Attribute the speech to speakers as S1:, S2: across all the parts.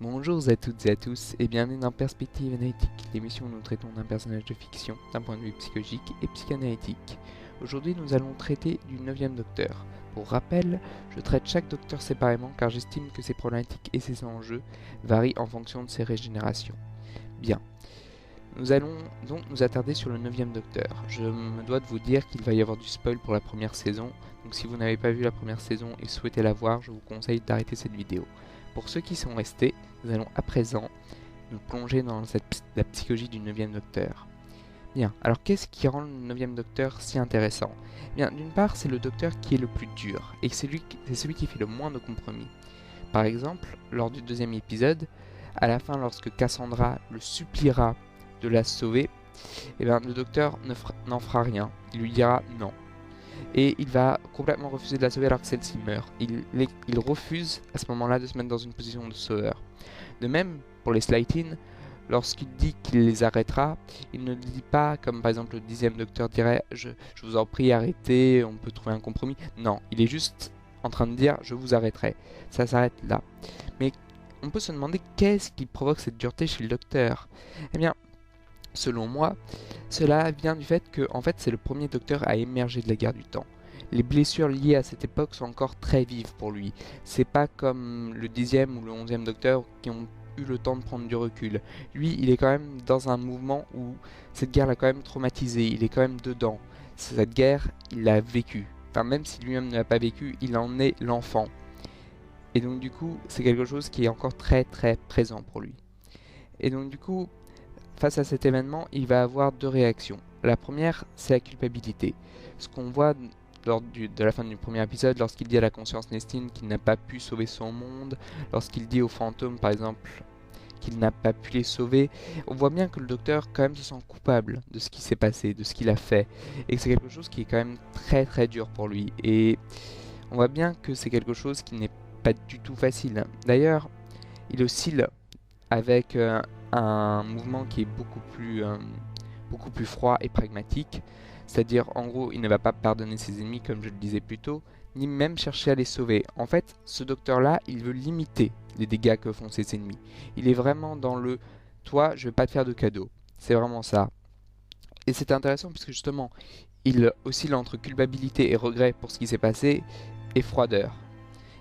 S1: Bonjour à toutes et à tous et bienvenue dans Perspective Analytique, l'émission où nous traitons d'un personnage de fiction d'un point de vue psychologique et psychanalytique. Aujourd'hui nous allons traiter du 9e docteur. Pour rappel, je traite chaque docteur séparément car j'estime que ses problématiques et ses enjeux varient en fonction de ses régénérations. Bien. Nous allons donc nous attarder sur le 9e docteur. Je me dois de vous dire qu'il va y avoir du spoil pour la première saison, donc si vous n'avez pas vu la première saison et souhaitez la voir, je vous conseille d'arrêter cette vidéo. Pour ceux qui sont restés, nous allons à présent nous plonger dans la psychologie du 9e docteur. Bien, alors qu'est-ce qui rend le 9e docteur si intéressant? Bien, d'une part, c'est le docteur qui est le plus dur, et c'est celui qui fait le moins de compromis. Par exemple, lors du 2e épisode, à la fin lorsque Cassandra le suppliera de la sauver, le docteur n'en fera rien, il lui dira non. Et il va complètement refuser de la sauver alors que celle-ci meurt. Il refuse à ce moment-là de se mettre dans une position de sauveur. De même, pour les Slytherin, lorsqu'il dit qu'il les arrêtera, il ne le dit pas comme par exemple le 10e docteur dirait je vous en prie arrêtez, on peut trouver un compromis. Non, il est juste en train de dire je vous arrêterai. Ça s'arrête là. Mais on peut se demander qu'est-ce qui provoque cette dureté chez le docteur? Eh bien, selon moi, cela vient du fait que en fait, c'est le premier docteur à émerger de la guerre du temps. Les blessures liées à cette époque sont encore très vives pour lui. C'est pas comme le 10e ou le 11e docteur qui ont eu le temps de prendre du recul. Lui, il est quand même dans un mouvement où cette guerre l'a quand même traumatisé, il est quand même dedans. Cette guerre, il l'a vécue. Enfin, même si lui-même ne l'a pas vécu, il en est l'enfant. Et donc du coup, c'est quelque chose qui est encore très très présent pour lui. Et donc du coup, face à cet événement, il va avoir deux réactions. La première, c'est la culpabilité. Ce qu'on voit lors de la fin du premier épisode, lorsqu'il dit à la conscience Nestine qu'il n'a pas pu sauver son monde, lorsqu'il dit aux fantômes, par exemple, qu'il n'a pas pu les sauver, on voit bien que le docteur quand même se sent coupable de ce qui s'est passé, de ce qu'il a fait, et que c'est quelque chose qui est quand même très très dur pour lui. Et on voit bien que c'est quelque chose qui n'est pas du tout facile. D'ailleurs, il oscille avec un mouvement qui est beaucoup plus froid et pragmatique. C'est-à-dire, en gros, il ne va pas pardonner ses ennemis, comme je le disais plus tôt, ni même chercher à les sauver. En fait, ce docteur-là, il veut limiter les dégâts que font ses ennemis. Il est vraiment dans le « toi, je vais pas te faire de cadeau ». C'est vraiment ça. Et c'est intéressant puisque justement, il oscille entre culpabilité et regret pour ce qui s'est passé et froideur.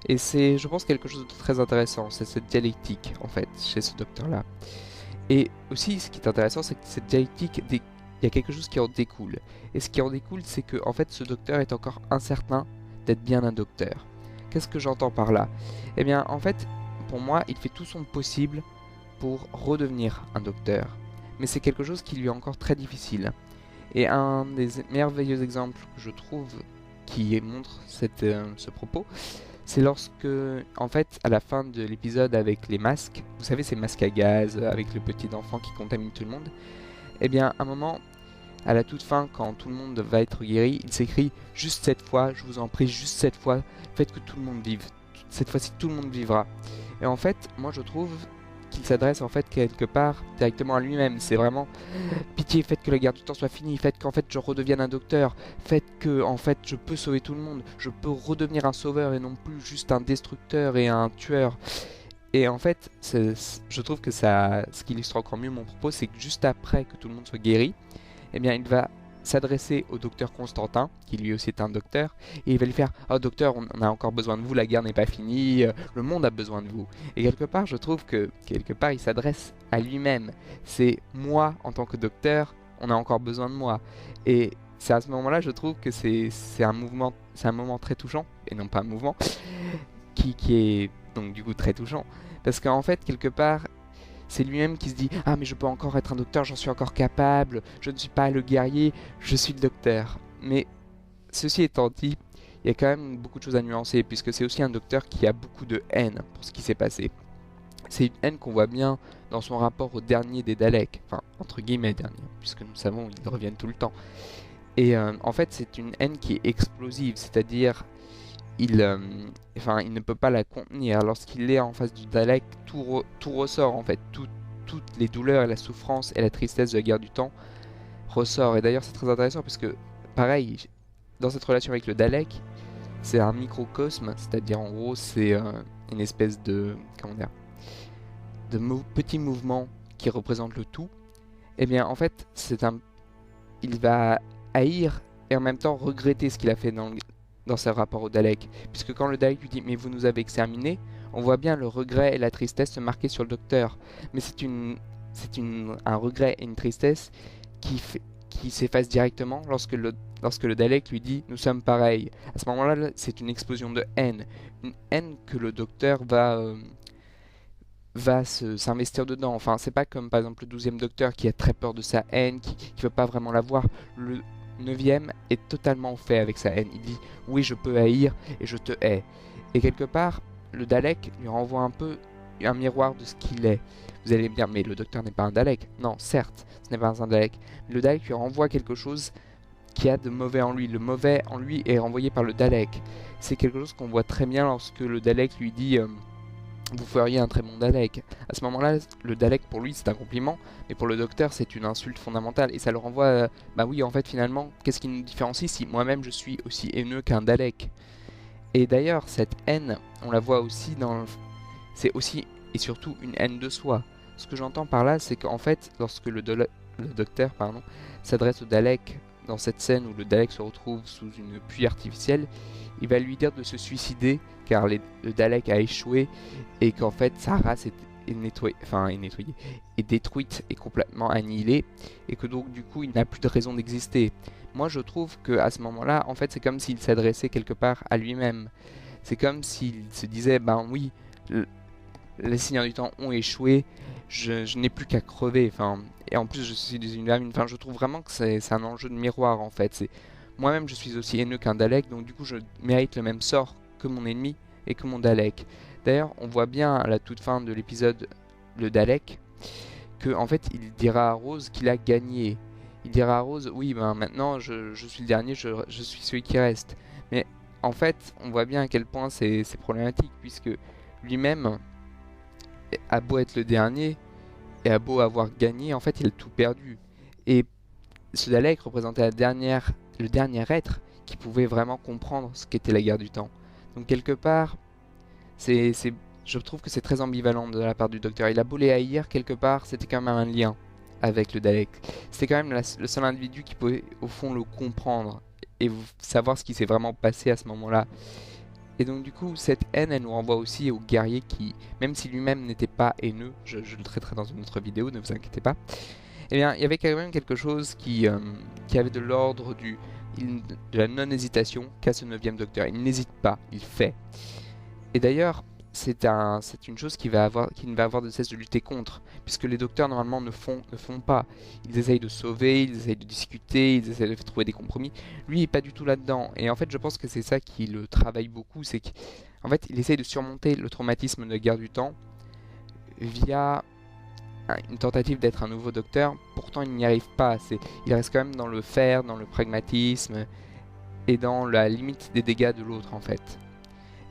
S1: Et c'est, je pense, quelque chose de très intéressant, c'est cette dialectique, en fait, chez ce docteur-là. Et aussi, ce qui est intéressant, c'est que cette dialectique, il y a quelque chose qui en découle. Et ce qui en découle, c'est que, en fait, ce docteur est encore incertain d'être bien un docteur. Qu'est-ce que j'entends par là? Eh bien, en fait, pour moi, il fait tout son possible pour redevenir un docteur. Mais c'est quelque chose qui lui est encore très difficile. Et un des merveilleux exemples que je trouve qui montre ce propos, c'est lorsque, en fait, à la fin de l'épisode avec les masques, vous savez, ces masques à gaz avec le petit enfant qui contamine tout le monde, eh bien, à un moment, à la toute fin, quand tout le monde va être guéri, il s'écrit « Juste cette fois, je vous en prie, juste cette fois, faites que tout le monde vive. Cette fois-ci, tout le monde vivra. » Et en fait, moi, je trouve qu'il s'adresse en fait quelque part directement à lui-même. C'est vraiment pitié, faites que la guerre du temps soit finie, faites qu'en fait je redevienne un docteur, faites que en fait je peux sauver tout le monde, je peux redevenir un sauveur et non plus juste un destructeur et un tueur. Et en fait, je trouve que ça, ce qui illustre encore mieux mon propos, c'est que juste après que tout le monde soit guéri, eh bien il va s'adresser au docteur Constantin, qui lui aussi est un docteur, et il va lui faire « Oh docteur, on a encore besoin de vous, la guerre n'est pas finie, le monde a besoin de vous. » Et quelque part, je trouve que, quelque part, il s'adresse à lui-même. C'est moi, en tant que docteur, on a encore besoin de moi. Et c'est à ce moment-là, je trouve que c'est un moment très touchant, et non pas un mouvement, qui est donc du coup très touchant. Parce qu'en fait, quelque part, c'est lui-même qui se dit « Ah mais je peux encore être un docteur, j'en suis encore capable, je ne suis pas le guerrier, je suis le docteur. » Mais ceci étant dit, il y a quand même beaucoup de choses à nuancer, puisque c'est aussi un docteur qui a beaucoup de haine pour ce qui s'est passé. C'est une haine qu'on voit bien dans son rapport au dernier des Daleks, enfin entre guillemets dernier, puisque nous savons qu'ils reviennent tout le temps. Et en fait c'est une haine qui est explosive, c'est-à-dire il ne peut pas la contenir. Lorsqu'il est en face du Dalek, tout ressort en fait. Toutes les douleurs et la souffrance et la tristesse de la guerre du temps ressort. Et d'ailleurs, c'est très intéressant parce que, pareil, dans cette relation avec le Dalek, c'est un microcosme, c'est-à-dire en gros, c'est une espèce de. Comment dire? petits mouvements qui représentent le tout, eh bien en fait il va haïr et en même temps regretter ce qu'il a fait dans ses rapports au Dalek. Puisque quand le Dalek lui dit « mais vous nous avez exterminés », on voit bien le regret et la tristesse se marquer sur le docteur. Mais c'est un regret et une tristesse qui s'efface directement lorsque le Dalek lui dit « nous sommes pareils ». À ce moment-là, c'est une explosion de haine. Une haine que le docteur va s'investir dedans. Enfin, c'est pas comme par exemple le 12e docteur qui a très peur de sa haine, qui veut pas vraiment la voir. Le 9e est totalement fait avec sa haine. Il dit « oui, je peux haïr et je te hais ». Et quelque part, le Dalek lui renvoie un peu un miroir de ce qu'il est. Vous allez me dire, mais le docteur n'est pas un Dalek. Non, certes, ce n'est pas un Dalek. Le Dalek lui renvoie quelque chose qui a de mauvais en lui. Le mauvais en lui est renvoyé par le Dalek. C'est quelque chose qu'on voit très bien lorsque le Dalek lui dit vous feriez un très bon Dalek. À ce moment-là, le Dalek pour lui c'est un compliment, mais pour le docteur c'est une insulte fondamentale. Et ça le renvoie bah oui, en fait finalement, qu'est-ce qui nous différencie si moi-même je suis aussi haineux qu'un Dalek? Et d'ailleurs, cette haine, on la voit aussi c'est aussi et surtout une haine de soi. Ce que j'entends par là, c'est qu'en fait, lorsque le docteur s'adresse au Dalek dans cette scène où le Dalek se retrouve sous une pluie artificielle, il va lui dire de se suicider car le Dalek a échoué et qu'en fait sa race est détruite et complètement annihilée et que donc du coup il n'a plus de raison d'exister. Moi je trouve que à ce moment-là, en fait c'est comme s'il s'adressait quelque part à lui-même. C'est comme s'il se disait ben oui, les Seigneurs du Temps ont échoué, je n'ai plus qu'à crever. Et en plus je suis dans une vermine. Je trouve vraiment que c'est un enjeu de miroir en fait. Moi-même je suis aussi haineux qu'un Dalek, donc du coup je mérite le même sort que mon ennemi et que mon Dalek. D'ailleurs on voit bien à la toute fin de l'épisode le Dalek que en fait il dira à Rose qu'il a gagné. Il dira à Rose oui ben maintenant je suis le dernier, je suis celui qui reste. Mais en fait on voit bien à quel point c'est problématique puisque lui-même a beau être le dernier et a beau avoir gagné, en fait il a tout perdu. Et ce Dalek représentait le dernier être qui pouvait vraiment comprendre ce qu'était la guerre du temps. Donc quelque part, je trouve que c'est très ambivalent de la part du docteur. Il a beau les haïr, quelque part, c'était quand même un lien avec le Dalek. C'était quand même le seul individu qui pouvait au fond le comprendre et savoir ce qui s'est vraiment passé à ce moment-là. Et donc du coup, cette haine, elle nous renvoie aussi au guerrier qui, même si lui-même n'était pas haineux, je le traiterai dans une autre vidéo, ne vous inquiétez pas, eh bien, il y avait quand même quelque chose qui avait de l'ordre de la non-hésitation qu'a ce 9e docteur. Il n'hésite pas, il fait. Et d'ailleurs, c'est une chose qui ne va avoir de cesse de lutter contre, puisque les docteurs normalement ne font pas. Ils essayent de sauver, ils essayent de discuter, ils essayent de trouver des compromis. Lui, il n'est pas du tout là-dedans. Et en fait, je pense que c'est ça qui le travaille beaucoup, c'est qu'en fait, il essaye de surmonter le traumatisme de la guerre du temps via une tentative d'être un nouveau docteur. Pourtant, il n'y arrive pas. Il reste quand même dans le faire, dans le pragmatisme et dans la limite des dégâts de l'autre, en fait.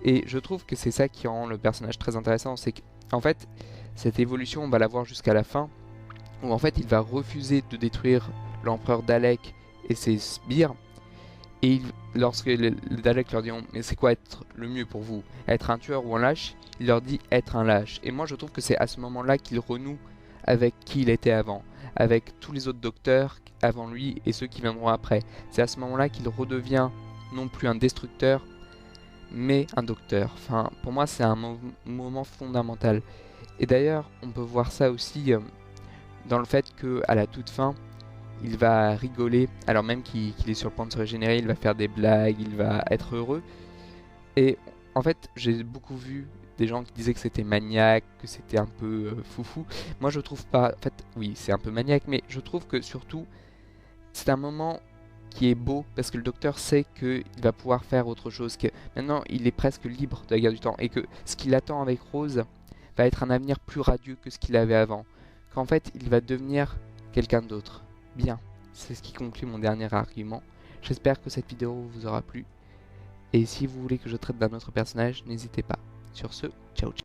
S1: Et je trouve que c'est ça qui rend le personnage très intéressant, c'est qu'en fait, cette évolution, on va la voir jusqu'à la fin, où en fait, il va refuser de détruire l'empereur Dalek et ses sbires, et lorsque le Dalek leur dit « mais c'est quoi être le mieux pour vous, être un tueur ou un lâche ?» Il leur dit « être un lâche ». Et moi, je trouve que c'est à ce moment-là qu'il renoue avec qui il était avant, avec tous les autres docteurs avant lui et ceux qui viendront après. C'est à ce moment-là qu'il redevient non plus un destructeur, mais un docteur. Pour moi, c'est un moment fondamental. Et d'ailleurs, on peut voir ça aussi dans le fait qu'à la toute fin, il va rigoler, alors même qu'il est sur le point de se régénérer, il va faire des blagues, il va être heureux. Et en fait, j'ai beaucoup vu des gens qui disaient que c'était maniaque, que c'était un peu foufou. Moi, je trouve pas. En fait, oui, c'est un peu maniaque, mais je trouve que surtout, c'est un moment qui est beau parce que le docteur sait qu'il va pouvoir faire autre chose, que maintenant il est presque libre de la guerre du temps et que ce qu'il attend avec Rose va être un avenir plus radieux que ce qu'il avait avant, qu'en fait il va devenir quelqu'un d'autre. Bien, c'est ce qui conclut mon dernier argument. J'espère que cette vidéo vous aura plu et si vous voulez que je traite d'un autre personnage, n'hésitez pas. Sur ce, ciao ciao.